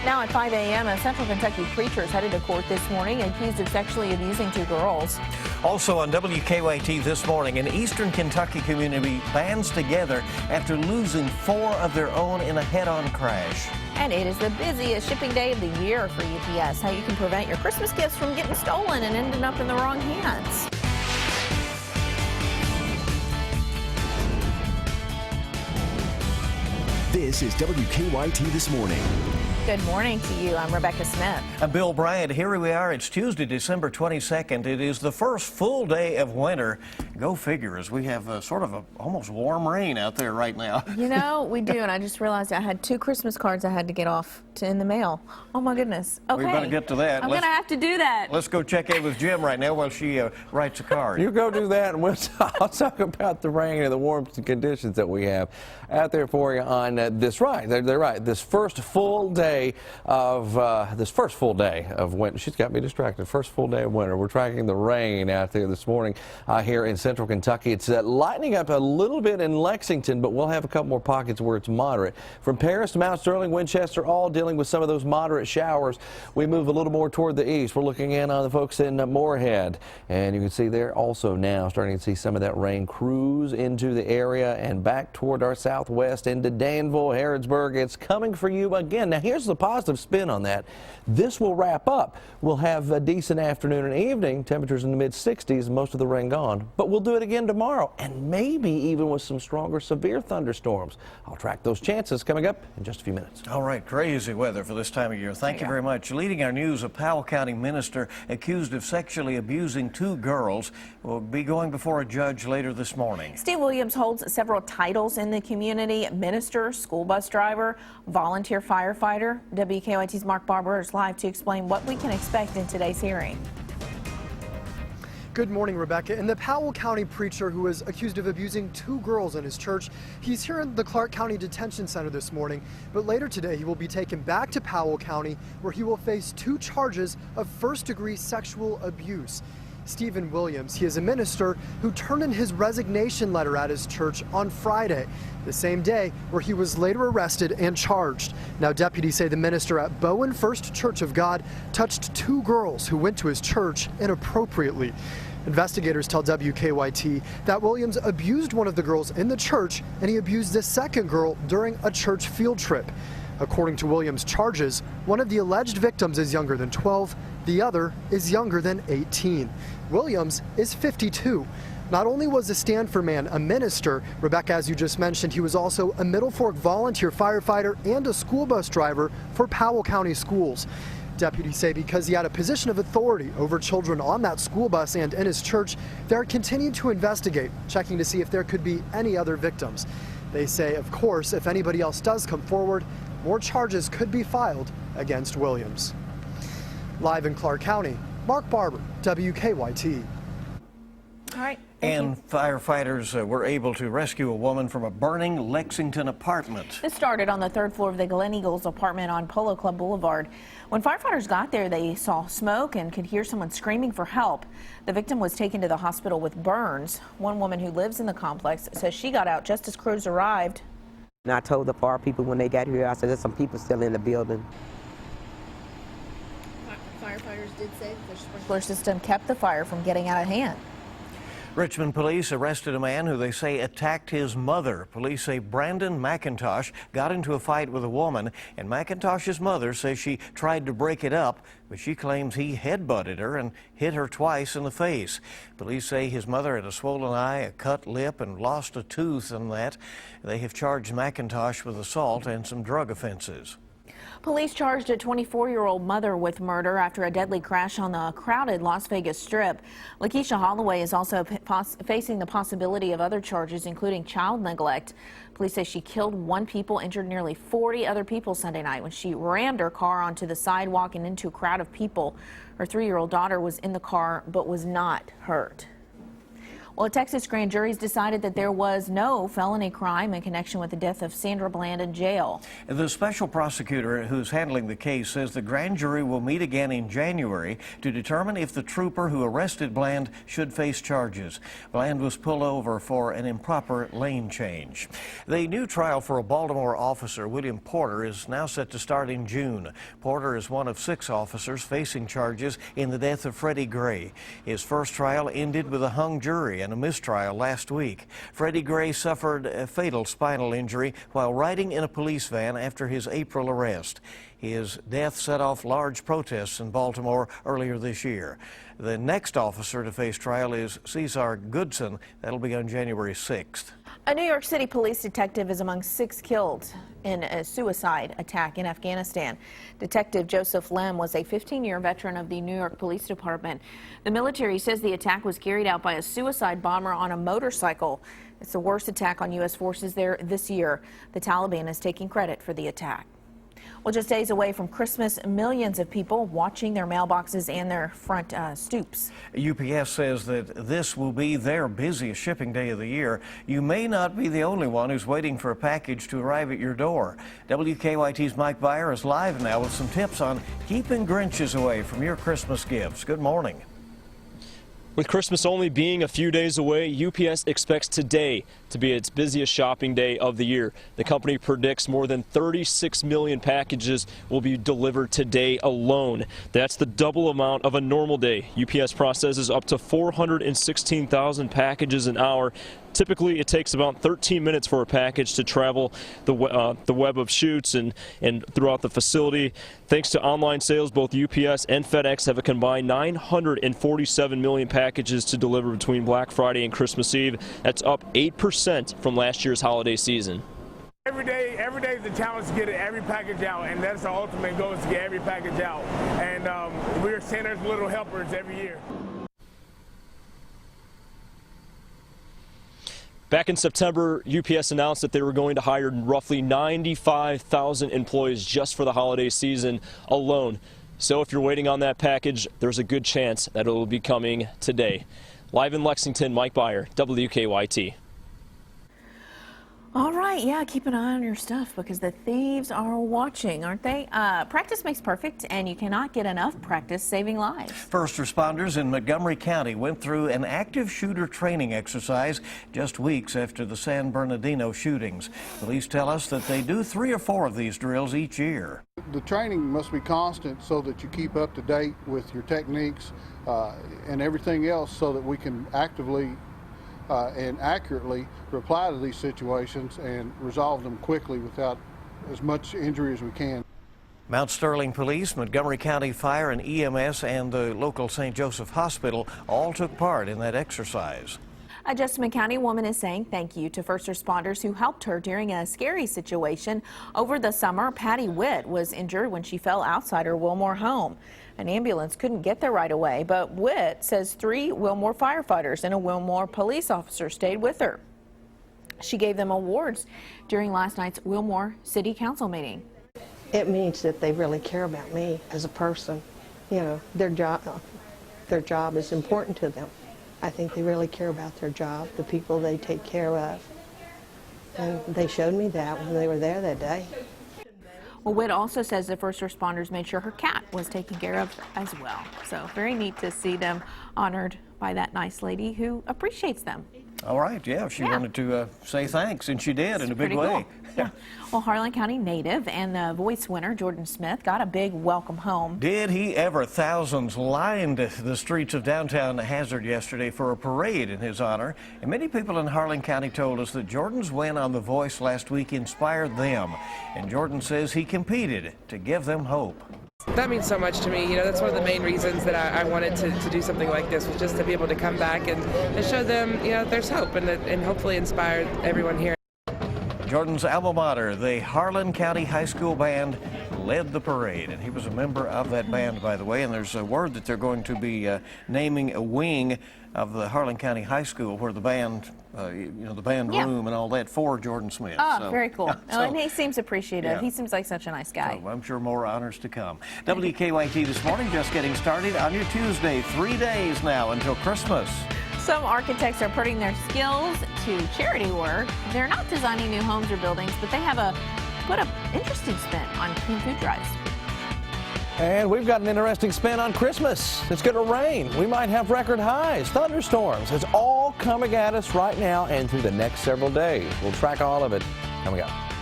Now at 5 a.m., a Central Kentucky preacher is headed to court this morning accused of sexually abusing two girls. Also on WKYT this morning, an eastern Kentucky community bands together after losing 4 of their own in a head-on crash. And it is the busiest shipping day of the year for UPS. How you can prevent your Christmas gifts from getting stolen and ending up in the wrong hands. This is WKYT This Morning. Good morning to you. I'm Rebecca Smith. I'm Bill Bryant. Here we are. It's Tuesday, December 22nd. It is the first full day of winter. Go figure, as we have sort of a almost warm rain out there right now. You know, we do, and I just realized I had 2 Christmas cards I had to get off in the mail. Oh my goodness. Okay. We better get to that. I'm going to have to do that. Let's go check in with Jim right now while she writes a card. You go do that, and I'll talk about the rain and the warm conditions that we have out there for you on this ride. They're right. This first full day of winter. She's got me distracted. First full day of winter. We're tracking the rain out there this morning here in central Kentucky. It's lightening up a little bit in Lexington, but we'll have a couple more pockets where it's moderate. From Paris to Mount Sterling, Winchester, all dealing with some of those moderate showers. We move a little more toward the east. We're looking in on the folks in Moorhead, and you can see there also now starting to see some of that rain cruise into the area and back toward our southwest into Danville, Harrodsburg. It's coming for you again. Now here's the positive spin on that. This will wrap up. We'll have a decent afternoon and evening, temperatures in the mid-60s, most of the rain gone. But we'll do it again tomorrow, and maybe even with some stronger severe thunderstorms. I'll track those chances coming up in just a few minutes. All right, crazy weather for this time of year. Thank you very much. Leading our news, a Powell County minister accused of sexually abusing 2 girls will be going before a judge later this morning. Steve Williams holds several titles in the community: minister, school bus driver, volunteer firefighter. WKYT's Mark Barber is live to explain what we can expect in today's hearing. Good morning, Rebecca. And the Powell County preacher who is accused of abusing 2 girls in his church, he's here in the Clark County Detention Center this morning, but later today he will be taken back to Powell County where he will face 2 charges of first-degree sexual abuse. Stephen Williams, he is a minister who turned in his resignation letter at his church on Friday, the same day where he was later arrested and charged. Now, deputies say the minister at Bowen First Church of God touched 2 girls who went to his church inappropriately. Investigators tell WKYT that Williams abused one of the girls in the church, and he abused the second girl during a church field trip. According to Williams' charges, one of the alleged victims is younger than 12, the other is younger than 18. Williams is 52. Not only was the Stanford man a minister, Rebecca, as you just mentioned, he was also a Middle Fork volunteer firefighter and a school bus driver for Powell County Schools. Deputies say because he had a position of authority over children on that school bus and in his church, they are continuing to investigate, checking to see if there could be any other victims. They say, of course, if anybody else does come forward, more charges could be filed against Williams. Live in Clark County, Mark Barber, WKYT. All right. And firefighters were able to rescue a woman from a burning Lexington apartment. This started on the 3rd floor of the Glen Eagles apartment on Polo Club Boulevard. When firefighters got there, they saw smoke and could hear someone screaming for help. The victim was taken to the hospital with burns. One woman who lives in the complex says she got out just as crews arrived. And I told the fire people when they got here, I said, there's some people still in the building. Firefighters did say that the sprinkler system kept the fire from getting out of hand. Richmond police arrested a man who they say attacked his mother. Police say Brandon McIntosh got into a fight with a woman, and McIntosh's mother says she tried to break it up, but she claims he headbutted her and hit her twice in the face. Police say his mother had a swollen eye, a cut lip, and lost a tooth in that. They have charged McIntosh with assault and some drug offenses. Police charged a 24-year-old mother with murder after a deadly crash on the crowded Las Vegas Strip. Lakeisha Holloway is also facing the possibility of other charges, including child neglect. Police say she killed 1 person, injured nearly 40 other people Sunday night when she rammed her car onto the sidewalk and into a crowd of people. Her 3-year-old daughter was in the car but was not hurt. Well, a Texas grand jury's decided that there was no felony crime in connection with the death of Sandra Bland in jail. The special prosecutor who's handling the case says the grand jury will meet again in January to determine if the trooper who arrested Bland should face charges. Bland was pulled over for an improper lane change. The new trial for a Baltimore officer, William Porter, is now set to start in June. Porter is one of 6 officers facing charges in the death of Freddie Gray. His first trial ended with a hung jury and a mistrial last week. Freddie Gray suffered a fatal spinal injury while riding in a police van after his April arrest. His death set off large protests in Baltimore earlier this year. The next officer to face trial is Cesar Goodson. That'll be on January 6th. A New York City police detective is among 6 killed in a suicide attack in Afghanistan. Detective Joseph Lem was a 15-year veteran of the New York Police Department. The military says the attack was carried out by a suicide bomber on a motorcycle. It's the worst attack on U.S. forces there this year. The Taliban is taking credit for the attack. Well, just days away from Christmas, millions of people watching their mailboxes and their front stoops. UPS says that this will be their busiest shipping day of the year. You may not be the only one who's waiting for a package to arrive at your door. WKYT's Mike Byer is live now with some tips on keeping Grinches away from your Christmas gifts. Good morning. With Christmas only being a few days away, UPS expects today to be its busiest shopping day of the year. The company predicts more than 36 million packages will be delivered today alone. That's the double amount of a normal day. UPS processes up to 416,000 packages an hour. Typically, it takes about 13 minutes for a package to travel the web of chutes and throughout the facility. Thanks to online sales, both UPS and FedEx have a combined 947 million packages to deliver between Black Friday and Christmas Eve. That's up 8% from last year's holiday season. Every day is a challenge to get every package out, and that's our ultimate goal, is to get every package out. And we're Santa's little helpers every year. Back in September, UPS announced that they were going to hire roughly 95,000 employees just for the holiday season alone. So if you're waiting on that package, there's a good chance that it will be coming today. Live in Lexington, Mike Byer, WKYT. All right, yeah, keep an eye on your stuff because the thieves are watching, aren't they? Practice makes perfect, and you cannot get enough practice saving lives. First responders in Montgomery County went through an active shooter training exercise just weeks after the San Bernardino shootings. Police tell us that they do 3 or 4 of these drills each year. The training must be constant so that you keep up to date with your techniques and everything else so that we can actively and accurately reply to these situations and resolve them quickly without as much injury as we can. Mount Sterling Police, Montgomery County Fire and EMS, and the local St. Joseph Hospital all took part in that exercise. A Jessamine County woman is saying thank you to first responders who helped her during a scary situation. Over the summer, Patty Witt was injured when she fell outside her Wilmore home. An ambulance couldn't get there right away, but Witt says 3 Wilmore firefighters and a Wilmore police officer stayed with her. She gave them awards during last night's Wilmore City Council meeting. It means that they really care about me as a person. You know, their job is important to them. I think they really care about their job, the people they take care of. And they showed me that when they were there that day. Well, Witt also says the first responders made sure her cat was taken care of as well. So very neat to see them honored by that nice lady who appreciates them. All right, yeah, she wanted to say thanks, and she did in a big way. Cool. Yeah. Well, Harlan County native and the Voice winner, Jordan Smith, got a big welcome home. Did he ever? Thousands lined the streets of downtown Hazard yesterday for a parade in his honor. And many people in Harlan County told us that Jordan's win on The Voice last week inspired them. And Jordan says he competed to give them hope. That means so much to me. You know, that's one of the main reasons that I wanted to do something like this, was just to be able to come back and show them, you know, there's hope, and hopefully inspire everyone here. Jordan's alma mater, the Harlan County High School Band, led the parade, and he was a member of that band, by the way. And there's a word that they're going to be naming a wing of the Harlan County High School where the band, the band room and all that, for Jordan Smith. Oh, so, very cool. And he seems appreciative. Yeah. He seems like such a nice guy. So I'm sure more honors to come. WKYT this morning, just getting started on your Tuesday. 3 days now until Christmas. Some architects are putting their skills to charity work. They're not designing new homes or buildings, but they have put an interesting spin on clean food drives. And we've got an interesting spin on Christmas. It's going to rain. We might have record highs, thunderstorms. It's all coming at us right now and through the next several days. We'll track all of it coming up.